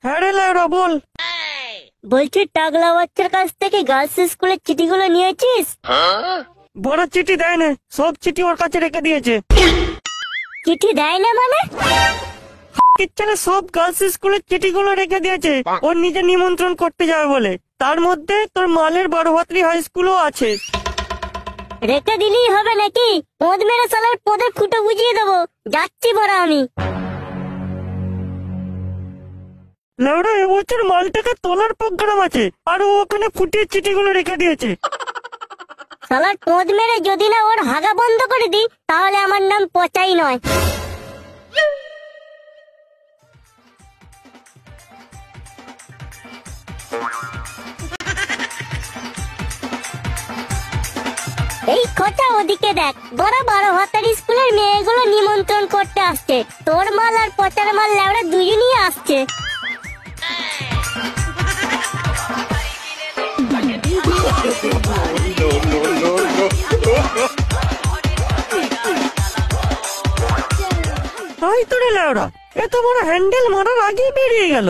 হ্যাঁ রে লাউরা বল। বলছি টাগলা বাচ্চার কাছ থেকে গার্লস স্কুলের চিঠিগুলো নিয়েছিস? বড় চিঠি দেয় না, সব চিঠি ওর কাছে রেখে দিয়েছে। চিঠি দেয় না মানে? কিচ্ছানে সব গার্লস স্কুলের চিঠিগুলো রেখে দিয়েছে ওর নিজে নিমন্ত্রণ করতে যাবে বলে। তার মধ্যে তোর মালের বারোভাত্রী হাই স্কুলও আছে। রেখে দিলেই হবে নাকি? পদ মেরে সালার পদের খুঁটো বুঝিয়ে দেবো। যাচ্ছি বড় আমি। লাউরা এবছর মালটাকে তোলার প্রোগ্রাম আছে, আর ও ওখানে ফুটিয়ে চিঠিগুলো রেখে দিয়েছে। সালার পদ মেরে যদি না ওর হাগা বন্ধ করে দিই তাহলে আমার নাম পচাই নয়। এই খোঁচা ওদিকে দেখ, বড় বড় হাতার স্কুলের মেয়েগুলো নিমন্ত্রণ করতে আসছে। তোর মাল আর পচার মাল লেওড়া দুজনই আসছে। তাই তো রে লাউরা, এত বড় হ্যান্ডেল মারার আগেই বেরিয়ে গেল।